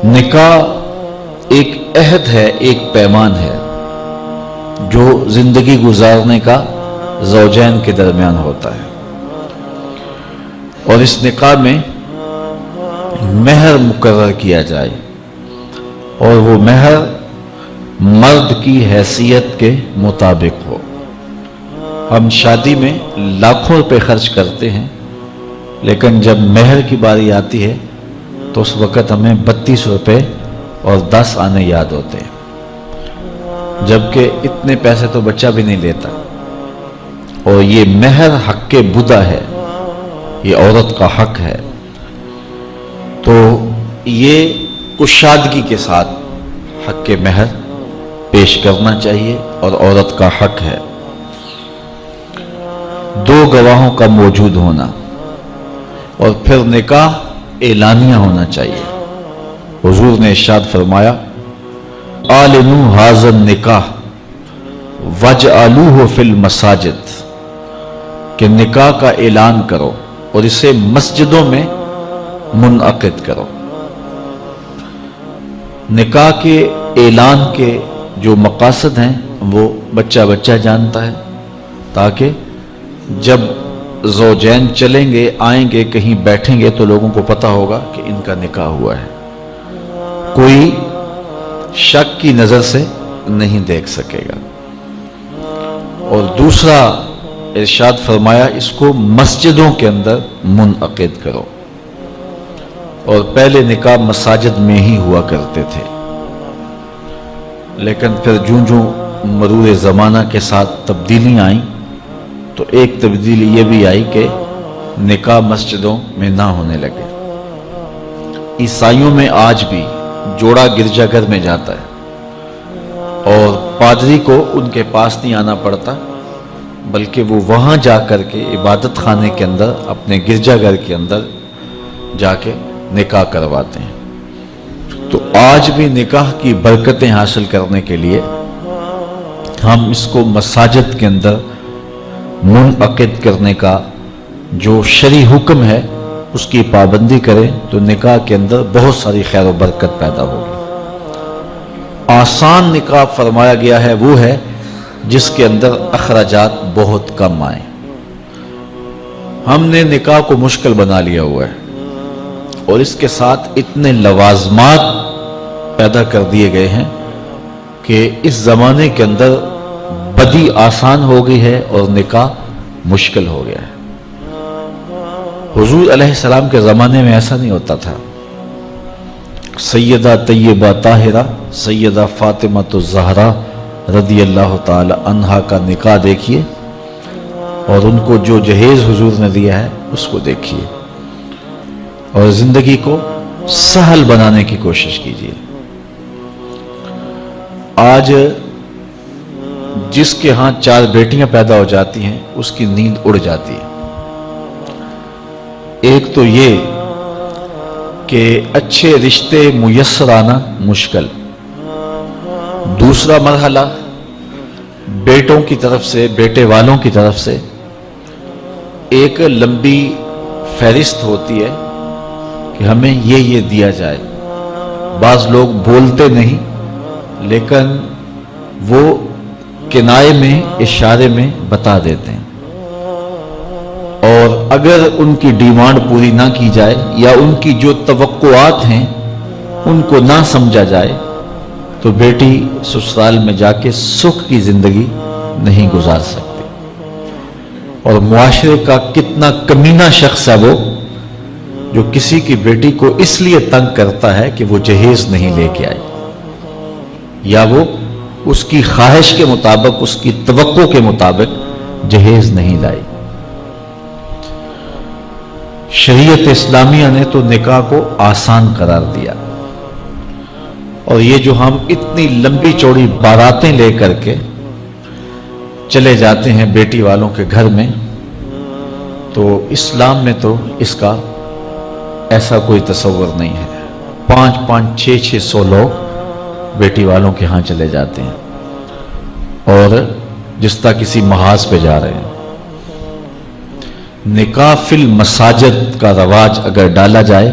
نکاح ایک عہد ہے، ایک پیمان ہے جو زندگی گزارنے کا زوجین کے درمیان ہوتا ہے، اور اس نکاح میں مہر مقرر کیا جائے اور وہ مہر مرد کی حیثیت کے مطابق ہو۔ ہم شادی میں لاکھوں روپے خرچ کرتے ہیں، لیکن جب مہر کی باری آتی ہے تو اس وقت ہمیں 32 روپے اور 10 آنے یاد ہوتے ہیں، جبکہ اتنے پیسے تو بچہ بھی نہیں لیتا۔ اور یہ مہر حق بدا ہے، یہ عورت کا حق ہے، تو یہ کشادگی کے ساتھ حق مہر پیش کرنا چاہیے، اور عورت کا حق ہے۔ 2 گواہوں کا موجود ہونا، اور پھر نکاح اعلانیہ ہونا چاہیے۔ حضور نے ارشاد فرمایا اعلنوا ھذا النکاح واجعلوہ فی المساجد، کہ نکاح کا اعلان کرو اور اسے مسجدوں میں منعقد کرو۔ نکاح کے اعلان کے جو مقاصد ہیں وہ بچہ بچہ جانتا ہے، تاکہ جب زوجین چلیں گے آئیں گے کہیں بیٹھیں گے تو لوگوں کو پتہ ہوگا کہ ان کا نکاح ہوا ہے، کوئی شک کی نظر سے نہیں دیکھ سکے گا۔ اور دوسرا ارشاد فرمایا اس کو مسجدوں کے اندر منعقد کرو، اور پہلے نکاح مساجد میں ہی ہوا کرتے تھے، لیکن پھر جوں جوں مرور زمانہ کے ساتھ تبدیلیاں آئیں تو ایک تبدیلی یہ بھی آئی کہ نکاح مسجدوں میں نہ ہونے لگے۔ عیسائیوں میں آج بھی جوڑا گرجا گھر میں جاتا ہے اور پادری کو ان کے پاس نہیں آنا پڑتا، بلکہ وہ وہاں جا کر کے عبادت خانے کے اندر اپنے گرجا گھر کے اندر جا کے نکاح کرواتے ہیں۔ تو آج بھی نکاح کی برکتیں حاصل کرنے کے لیے ہم اس کو مساجد کے اندر منعقد کرنے کا جو شرعی حکم ہے اس کی پابندی کریں تو نکاح کے اندر بہت ساری خیر و برکت پیدا ہوگی۔ آسان نکاح فرمایا گیا ہے وہ ہے جس کے اندر اخراجات بہت کم آئیں۔ ہم نے نکاح کو مشکل بنا لیا ہوا ہے اور اس کے ساتھ اتنے لوازمات پیدا کر دیے گئے ہیں کہ اس زمانے کے اندر بدی آسان ہو گئی ہے اور نکاح مشکل ہو گیا ہے۔ حضور علیہ السلام کے زمانے میں ایسا نہیں ہوتا تھا۔ سیدہ طیبہ طاہرہ سیدہ فاطمہ الزہرا رضی اللہ تعالی عنہا کا نکاح دیکھیے اور ان کو جو جہیز حضور نے دیا ہے اس کو دیکھیے، اور زندگی کو سہل بنانے کی کوشش کیجیے۔ آج جس کے ہاں 4 بیٹیاں پیدا ہو جاتی ہیں اس کی نیند اڑ جاتی ہے۔ ایک تو یہ کہ اچھے رشتے میسر آنا مشکل، دوسرا مرحلہ بیٹوں کی طرف سے بیٹے والوں کی طرف سے ایک لمبی فہرست ہوتی ہے کہ ہمیں یہ دیا جائے۔ بعض لوگ بولتے نہیں لیکن وہ کنائے میں اشارے میں بتا دیتے ہیں، اور اگر ان کی ڈیمانڈ پوری نہ کی جائے یا ان کی جو توقعات ہیں ان کو نہ سمجھا جائے تو بیٹی سسرال میں جا کے سکھ کی زندگی نہیں گزار سکتی۔ اور معاشرے کا کتنا کمینہ شخص ہے وہ جو کسی کی بیٹی کو اس لیے تنگ کرتا ہے کہ وہ جہیز نہیں لے کے آئی، یا وہ اس کی خواہش کے مطابق اس کی توقع کے مطابق جہیز نہیں لائی۔ شریعت اسلامیہ نے تو نکاح کو آسان قرار دیا، اور یہ جو ہم اتنی لمبی چوڑی باراتیں لے کر کے چلے جاتے ہیں بیٹی والوں کے گھر میں، تو اسلام میں تو اس کا ایسا کوئی تصور نہیں ہے۔ 500 600 لوگ بیٹی والوں کے ہاں چلے جاتے ہیں اور جس طرح کسی محاذ پہ جا رہے ہیں۔ نکاح فی المساجد کا رواج اگر ڈالا جائے